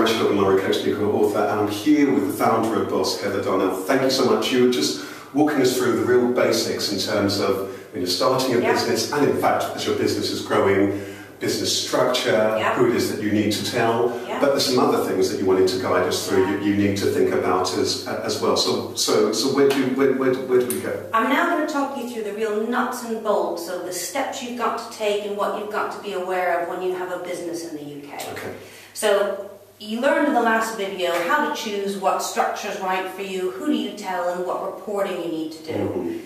Richard and Laurie, coach, speaker, author, and I'm here with the founder of Boss, Heather Donnell. Thank you so much. You were just walking us through the real basics in terms of when you're starting a business, and in fact, as your business is growing, business structure, who it is that you need to tell. But there's some other things that you wanted to guide us through. You need to think about as well. So where do we go? I'm now going to talk you through the real nuts and bolts of the steps you've got to take and what you've got to be aware of when you have a business in the UK. Okay. So you learned in the last video how to choose what structure is right for you, who do you tell, and what reporting you need to do.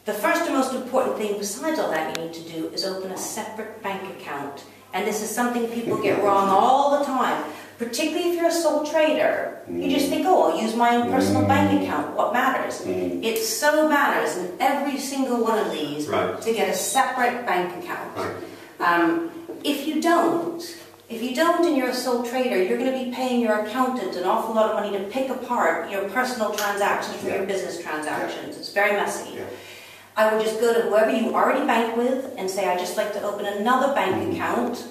The first and most important thing besides all that you need to do is open a separate bank account. And this is something people get wrong all the time, particularly if you're a sole trader. You just think, oh, I'll use my own personal bank account. What matters? It so matters in every single one of these to get a separate bank account. If you don't and you're a sole trader, you're going to be paying your accountant an awful lot of money to pick apart your personal transactions from your business transactions. It's very messy. I would just go to whoever you already bank with and say, I'd just like to open another bank account.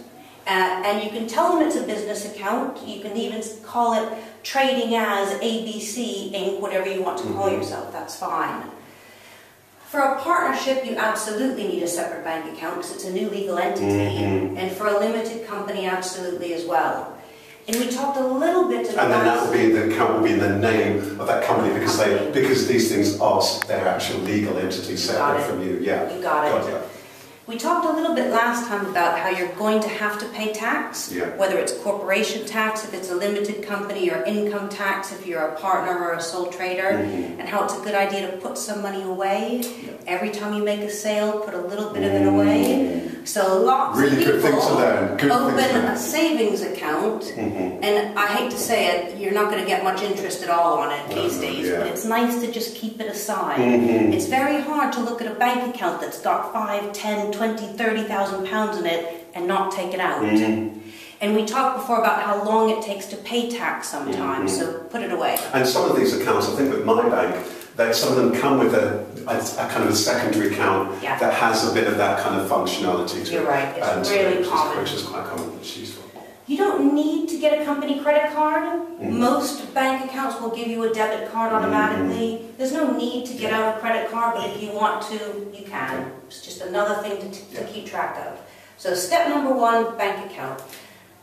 And you can tell them it's a business account. You can even call it trading as ABC Inc., whatever you want to call yourself. That's fine. For a partnership, you absolutely need a separate bank account because it's a new legal entity. And for a limited company, absolutely as well. And we talked a little bit about... And then that will be, the account will be in the name of that company because these things are their actual legal entity separate from you. Yeah. You got it. We talked a little bit last time about how you're going to have to pay tax, whether it's corporation tax if it's a limited company, or income tax if you're a partner or a sole trader, and how it's a good idea to put some money away. Every time you make a sale, put a little bit of it away. So lots of people open a savings account, and I hate to say it, you're not going to get much interest at all on it these days, but it's nice to just keep it aside. It's very hard to look at a bank account that's got 5, 10, 20, 30,000 pounds in it and not take it out. And we talked before about how long it takes to pay tax sometimes, so put it away. And some of these accounts, I think with my bank, some of them come with a kind of a secondary account that has a bit of that kind of functionality to it. You're right, it's really common. Which is quite common, it's useful. You don't need to get a company credit card. Most bank accounts will give you a debit card automatically. There's no need to get out a credit card, but if you want to, you can. It's just another thing to keep track of. So step number 1, bank account.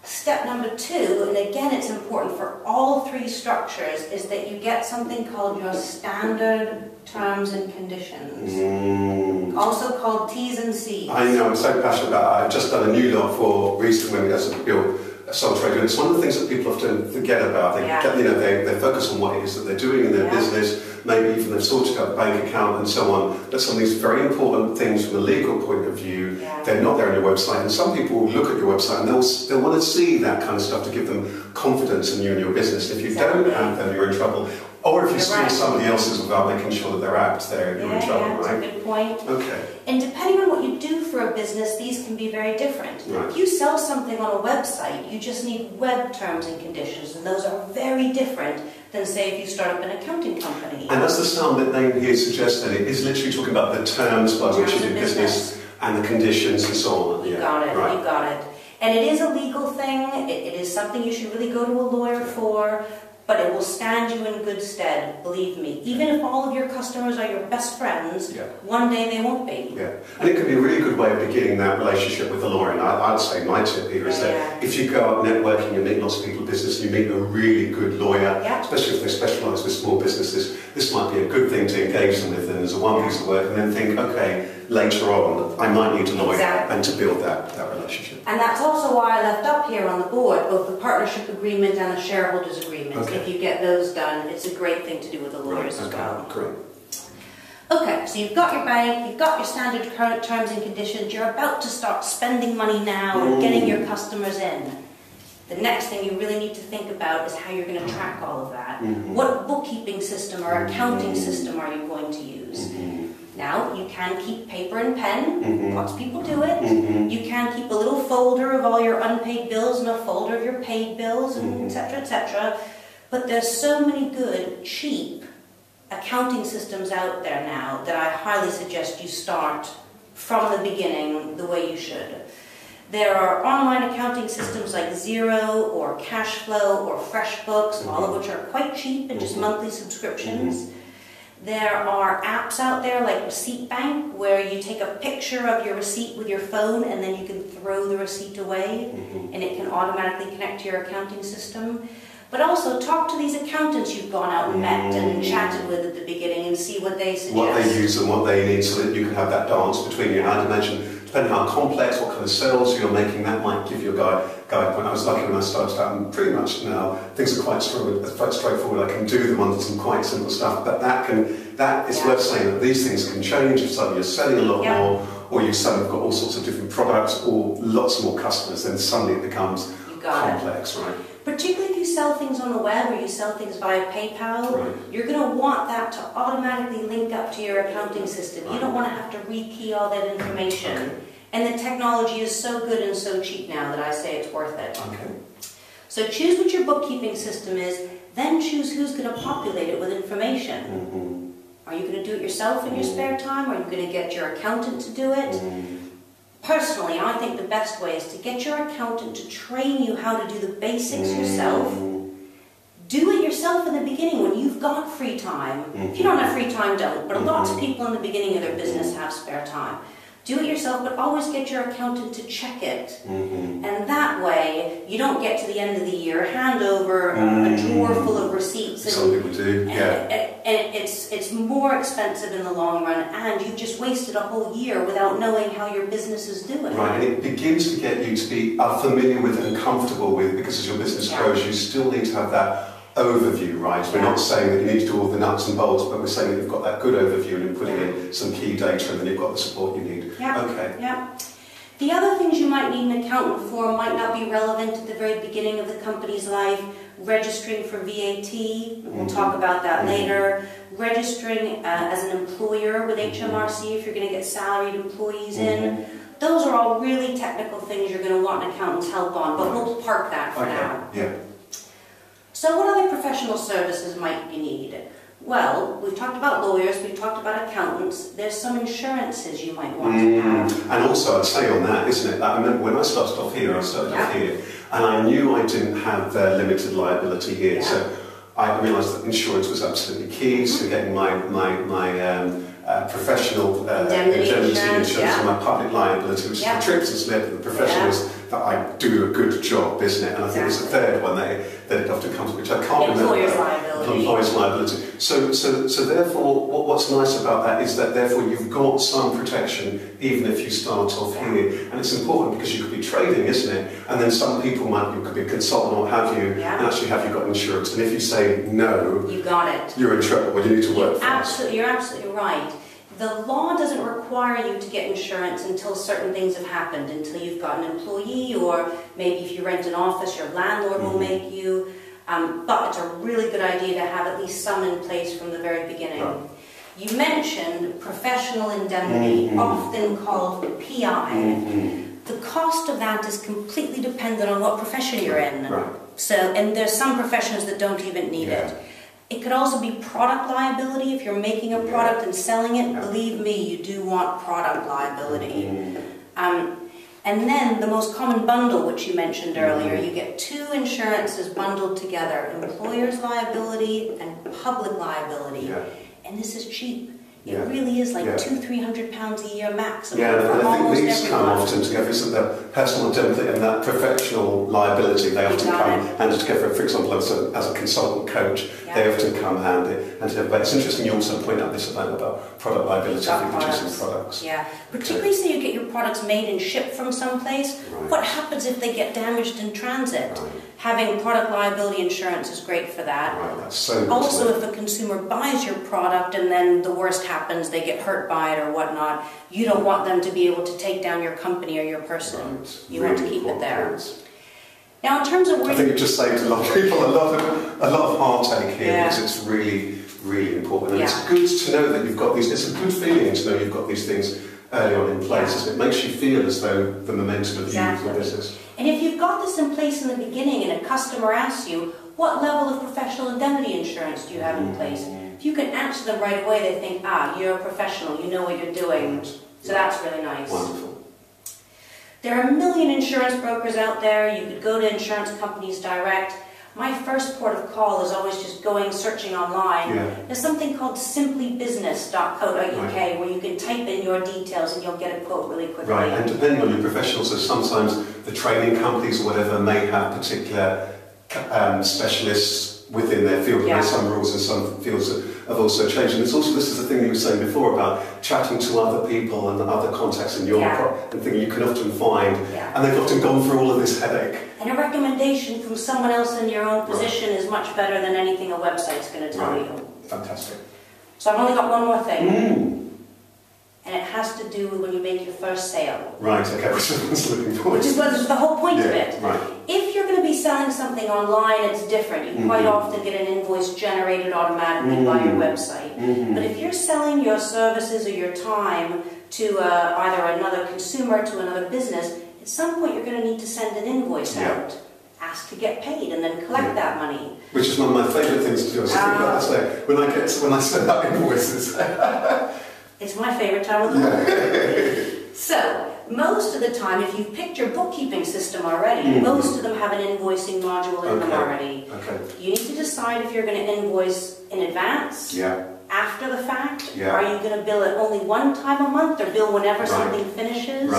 Step number 2, and again it's important for all 3 structures, is that you get something called your standard terms and conditions, also called T's and C's. I know, I'm so passionate about it. I've just done a new law for recently as a build a sole trader. It's one of the things that people often forget about. They focus on what it is that they're doing in their business, maybe even they've sorted out a bank account and so on, but some of these very important things from a legal point of view, they're not there on your website, and some people will look at your website and they'll want to see that kind of stuff to give them confidence in you and your business. If you don't have them, you're in trouble. Or if you steal somebody else's without making sure that they're apt, you're in trouble, right? That's a good point. Okay. And depending on what you do for a business, these can be very different. If you sell something on a website, you just need web terms and conditions, and those are very different than, say, if you start up an accounting company. And as the start name here suggests, then it is literally talking about the terms by which you do business and the conditions and so on. You got it, you got it. And it is a legal thing, it is something you should really go to a lawyer for, but it will stand you in good stead, believe me. Even if all of your customers are your best friends, one day they won't be. And it can be a really good way of beginning that relationship with the lawyer. And I'd say my tip here is that if you go out networking and meet lots of people in business, you meet a really good lawyer, especially if they specialise with small businesses, this might be a good thing to engage them with, and as a one piece of work, and then think, okay, later on, I might need a lawyer, and to build that relationship. And that's also why I left up here on the board both the partnership agreement and the shareholders agreement. If you get those done, it's a great thing to do with the lawyers as well. Great. Okay, so you've got your bank, you've got your standard terms and conditions, you're about to start spending money now and getting your customers in. The next thing you really need to think about is how you're going to track all of that. What bookkeeping system or accounting system are you going to use? Now, you can keep paper and pen, lots of people do it. You can keep a little folder of all your unpaid bills and a folder of your paid bills, and etc., etc. But there's so many good, cheap accounting systems out there now that I highly suggest you start from the beginning the way you should. There are online accounting systems like Xero or Cashflow or FreshBooks, all of which are quite cheap and just monthly subscriptions. There are apps out there like Receipt Bank, where you take a picture of your receipt with your phone and then you can throw the receipt away and it can automatically connect to your accounting system. But also talk to these accountants you've gone out and met and chatted with at the beginning and see what they suggest. What they use and what they need, so that you can have that dance between you. And I'd imagine, depending how complex, what kind of sales you're making, that might give you a guide point. I was lucky when I started out, and pretty much now things are quite straightforward. I can do them on some quite simple stuff, but that is worth saying that these things can change if suddenly you're selling a lot more, or you've suddenly got all sorts of different products, or lots more customers. Then suddenly it becomes complex, right? Particularly if you sell things on the web or you sell things via PayPal, you're going to want that to automatically link up to your accounting system. You don't want to have to rekey all that information. And the technology is so good and so cheap now that I say it's worth it. So choose what your bookkeeping system is, then choose who's going to populate it with information. Are you going to do it yourself in your spare time? Are you going to get your accountant to do it? Personally, I think the best way is to get your accountant to train you how to do the basics yourself. Do it yourself in the beginning when you've got free time. If you don't have free time, don't. But lots of people in the beginning of their business have spare time. Do it yourself, but always get your accountant to check it. And that way, you don't get to the end of the year, hand over a drawer full of receipts. Some people do, And it's more expensive in the long run, and you've just wasted a whole year without knowing how your business is doing. Right, and it begins to get you to be familiar with and comfortable with, because as your business grows, you still need to have that overview, right? We're not saying that you need to do all the nuts and bolts, but we're saying that you've got that good overview and you're putting in some key data, and then you've got the support you need. The other things you might need an accountant for might not be relevant at the very beginning of the company's life. Registering for VAT, we'll talk about that later. Registering as an employer with HMRC if you're going to get salaried employees in. Those are all really technical things you're going to want an accountant's help on, but we'll park that for now. So what other professional services might you need? Well, we've talked about lawyers, we've talked about accountants. There's some insurances you might want to have. And also, I'd say on that, isn't it, that I remember when I started off here, and I knew I didn't have limited liability here, so I realised that insurance was absolutely key, so getting my professional indemnity insurance and my public liability, which is the trips and slip, and the professional is that I do a good job, isn't it? And I think there's a third one that it often comes, which I can't remember. Employer's liability. So therefore, what's nice about that is that therefore you've got some protection even if you start off here. And it's important because you could be trading, isn't it? And then some people you could be a consultant or what have you, and actually have you got insurance. And if you say no, you got it. You're in trouble. Well, you need to work for it. You're absolutely right. The law doesn't require you to get insurance until certain things have happened, until you've got an employee, or maybe if you rent an office, your landlord will make you. But it's a really good idea to have at least some in place from the very beginning. You mentioned professional indemnity, often called PI. The cost of that is completely dependent on what profession you're in. And there's some professions that don't even need it. It could also be product liability. If you're making a product and selling it, believe me, you do want product liability. And then the most common bundle, which you mentioned earlier, you get two insurances bundled together, employer's liability and public liability. And this is cheap. It really is like £200–300 a year maximum. And I think these come often together, isn't the personal indemnity and that professional liability, they often come hand together. For example, as a consultant coach, they often come hand together. But it's interesting you also point out this about product liability for producing products. Particularly say you get your products made and shipped from someplace. What happens if they get damaged in transit? Having product liability insurance is great for that. That's so good. Also, if a consumer buys your product and then the worst happens, they get hurt by it or whatnot, you don't want them to be able to take down your company or your person. You want to keep it there. Now, in terms of I think it just saved a lot of people a lot of heartache here, because it's really, really important. And it's good to know that you've got these. It's a good feeling to know you've got these things early on in place. It makes you feel as though the momentum of your business. And if you've got this in place in the beginning and a customer asks you, what level of professional indemnity insurance do you have in place? If you can answer them right away, they think, you're a professional, you know what you're doing. So that's really nice. Wonderful. There are a million insurance brokers out there. You could go to insurance companies direct. My first port of call is always just searching online. There's something called simplybusiness.co.uk where you can type in your details and you'll get a quote really quickly. Right, and depending on your professional, so sometimes the training companies or whatever may have particular specialists within their field. There's some rules and some fields that have also changed. And it's also, this is the thing you were saying before about chatting to other people and other contacts in your and thing you can often find, and they've often gone through all of this headache. And a recommendation from someone else in your own position is much better than anything a website's going to tell you. Fantastic. So I've only got one more thing. And it has to do with when you make your first sale. Right, okay, which is what I was looking for. Which is the whole point of it. Right. If you're going to be selling something online, it's different. You quite often get an invoice generated automatically by your website. But if you're selling your services or your time to either another consumer, to another business, at some point you're going to need to send an invoice out. Ask to get paid and then collect that money. Which is one of my favourite things to do. When I send out invoices. It's my favourite time of the month. So, most of the time, if you've picked your bookkeeping system already, most of them have an invoicing module in them already. You need to decide if you're going to invoice in advance, after the fact. Are you going to bill it only one time a month or bill whenever something finishes?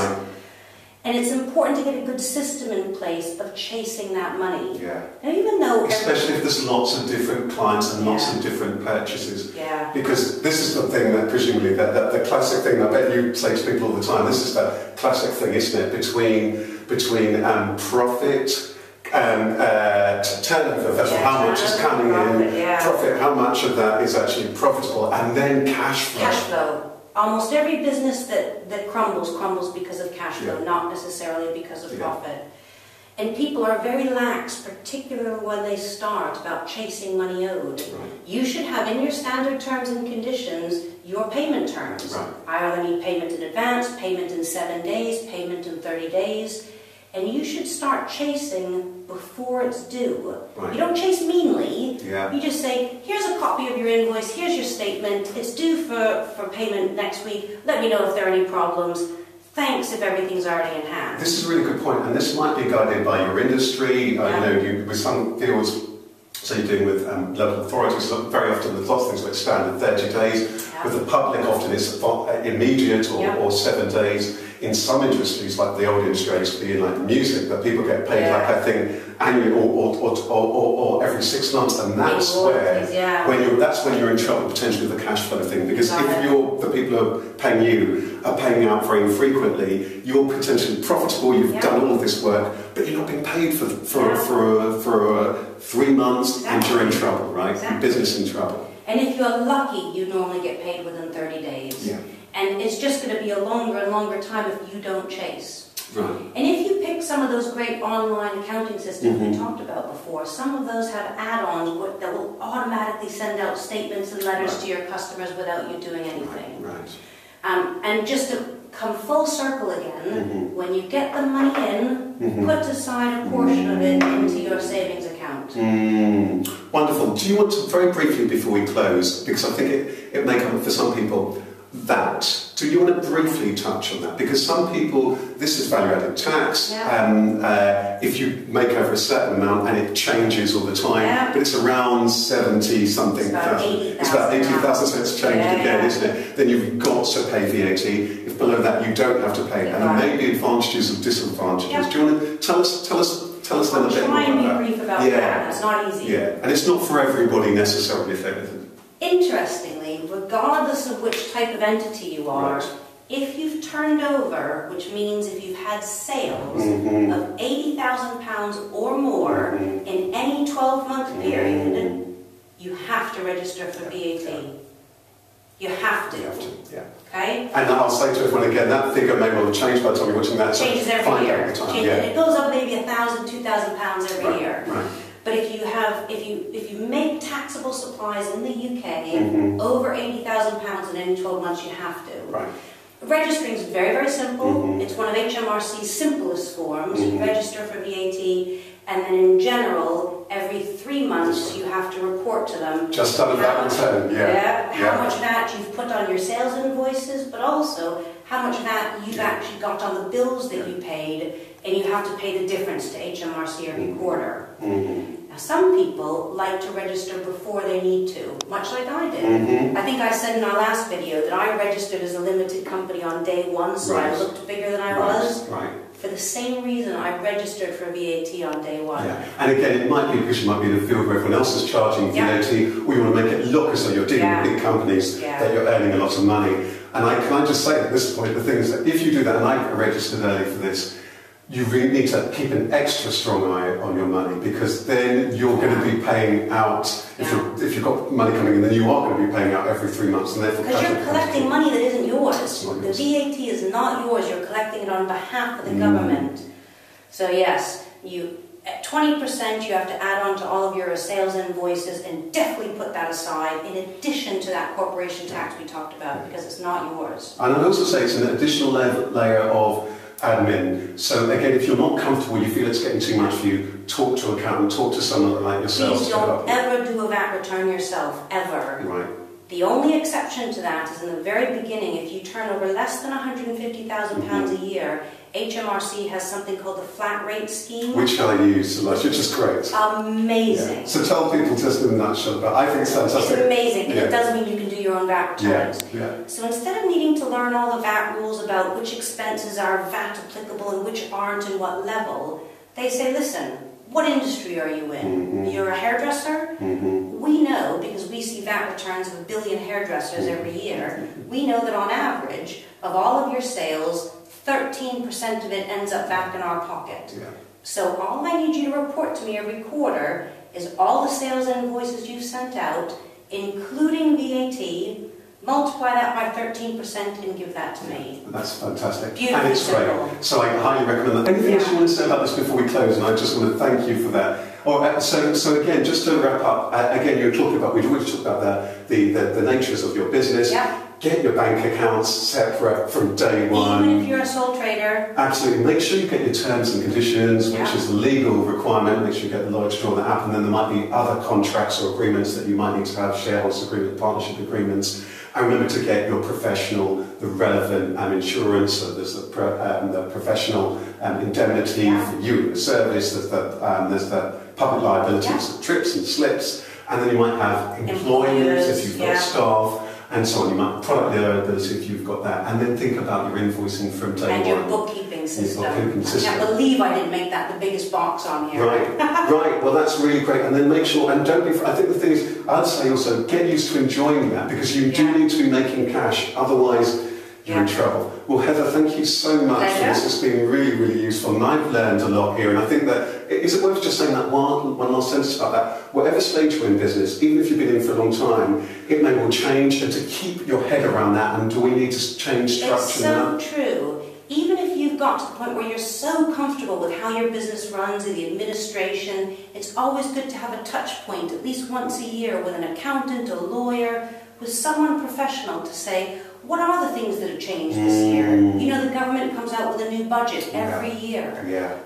And it's important to get a good system in place of chasing that money. Now, even though... Especially if there's lots of different clients and lots of different purchases. Because this is the thing that presumably, the classic thing I bet you say to people all the time, this is the classic thing, isn't it, between profit and turnover, how much is coming in, profit, how much of that is actually profitable, and then cash flow. Cash flow. Almost every business that crumbles because of cash flow, not necessarily because of profit. And people are very lax, particularly when they start, about chasing money owed. You should have in your standard terms and conditions your payment terms. I either need payment in advance, payment in 7 days, payment in 30 days. And you should start chasing before it's due. You don't chase meanly. You just say, here's a copy of your invoice, here's your statement, it's due for payment next week, let me know if there are any problems. Thanks if everything's already in hand. This is a really good point, and this might be guided by your industry. With some fields, so you're dealing with local authorities, very often there's lots of things like standard 30 days. With the public, often it's immediate or 7 days. In some industries, like the old industry I used to be in, like music, that people get paid, like I think, annually or every 6 months, and that's that's when you're in trouble potentially with the cash flow thing. Because if the people who are paying you are paying out very infrequently, you're potentially profitable, you've done all of this work, but you're not being paid for 3 months, and you're in trouble, right? Business in trouble. And if you're lucky, you normally get paid within 30 days. And it's just going to be a longer and longer time if you don't chase. And if you pick some of those great online accounting systems we talked about before, some of those have add-ons that will automatically send out statements and letters to your customers without you doing anything. And just to come full circle again, when you get the money in, put aside a portion of it into your savings account. Wonderful. Do you want to, very briefly before we close, because I think it may come up for some people, do you want to briefly touch on that? Because some people, this is value-added tax, if you make over a certain amount and it changes all the time, but it's around 70-something thousand. It's about 80,000, so it's changed again, isn't it? Then you've got to pay VAT. If below that you don't have to pay. And there may be advantages and disadvantages. Do you want to tell us then a bit more about that? Try and be brief about that. It's not easy. And it's not for everybody necessarily, is it? Interestingly, regardless of which type of entity you are, if you've turned over, which means if you've had sales of £80,000 or more in any 12-month period, you have to register for VAT. You have to. Okay? And I'll say to everyone again, that figure may well have changed by the time you're watching that. It changes every year. It goes up maybe £1,000, £2,000 every year. But if you make taxable supplies in the UK over £80,000 in any 12 months, you have to. Registering is very, very simple. It's one of HMRC's simplest forms. You register for VAT, and then in general, every 3 months you have to report to them. Just under that return, How much VAT you've put on your sales invoices, but also how much VAT you've actually got on the bills that you paid, and you have to pay the difference to HMRC every quarter. Now, some people like to register before they need to, much like I did. I think I said in our last video that I registered as a limited company on day one, so I looked bigger than I was. For the same reason, I registered for VAT on day one. And again, it might be because you might be in a field where everyone else is charging VAT, or you want to make it look as though you're dealing with big companies, that you're earning a lot of money. And can I just say at this point, the thing is that if you do that, and I registered early for this, you really need to keep an extra strong eye on your money, because then you're going to be paying out, if you've got money coming in, then you are going to be paying out every 3 months. And therefore, because you're collecting money that isn't yours. The VAT is not yours, you're collecting it on behalf of the government. So yes, at 20% you have to add on to all of your sales invoices, and definitely put that aside in addition to that corporation tax we talked about, because it's not yours. And I'd also say it's an additional layer of admin. So again, if you're not comfortable, you feel it's getting too much for you, talk to an accountant, talk to someone like yourself. Please don't ever do a VAT return yourself, ever. The only exception to that is in the very beginning. If you turn over less than £150,000 a year, HMRC has something called the flat rate scheme. Which I use, which is great. Amazing. So tell people just in a nutshell about it. I think it's fantastic. It's amazing, and it does mean you can do your own VAT returns. So instead of needing to learn all the VAT rules about which expenses are VAT applicable and which aren't and what level, they say, listen, what industry are you in? You're a hairdresser? We know, because we see VAT returns of 1 billion hairdressers every year, we know that on average, of all of your sales, 13% of it ends up back in our pocket. So all I need you to report to me every quarter is all the sales invoices you've sent out, including VAT, multiply that by 13% and give that to me. That's fantastic. Beautiful. And it's great. So I highly recommend that. Anything else you want to say about this before we close? And I just want to thank you for that. So again, just to wrap up, again, you're talking about, we've already talked about the natures of your business. Get your bank accounts separate from day one. Even if you're a sole trader. Absolutely. Make sure you get your terms and conditions, which is a legal requirement. Make sure you get the lawyer to draw that up. And then there might be other contracts or agreements that you might need to have, shareholders agreement, partnership agreements. And remember to get your professional, the relevant insurance. So there's the professional indemnity for you in the service. There's the public liabilities, the trips and slips. And then you might have employment if you've got staff. And so on. You might have product liability if you've got that, and then think about your invoicing from day one. And your bookkeeping system. I can't believe I didn't make that the biggest box on here. Right. Well, that's really great. And then make sure, and don't be. I think the thing is, I'd say also get used to enjoying that, because you do need to be making cash. Otherwise, you're in trouble. Well, Heather, thank you so much for this. It's been really, really useful, and I've learned a lot here. And I think that, is it worth just saying that one last sentence about that? Whatever stage you're in business, even if you've been in for a long time, it may well change, and to keep your head around that, and do we need to change structure now? It's so true. Even if you've got to the point where you're so comfortable with how your business runs and the administration, it's always good to have a touch point, at least once a year, with an accountant, a lawyer, with someone professional to say, what are the things that have changed this year? You know, the government comes out with a new budget every year.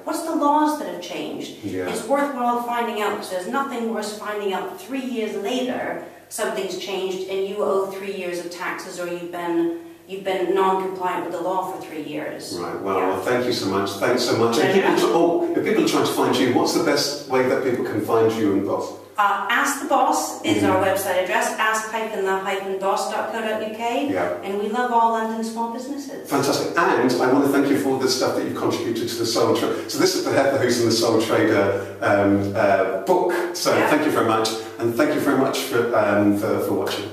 What's the laws that have changed? It's worthwhile finding out, because there's nothing worse finding out 3 years later something's changed and you owe 3 years of taxes, or you've been non-compliant with the law for 3 years. Well, thank you so much. Thanks so much. And if people are trying to find you, what's the best way that people can find you and Boss? Ask the Boss is our website address, ask-the-boss.co.uk, and we love all London small businesses. Fantastic. And I want to thank you for all the stuff that you've contributed to the Sole Trader. So this is the Heather who's in the Sole Trader book. So thank you very much, and thank you very much for watching.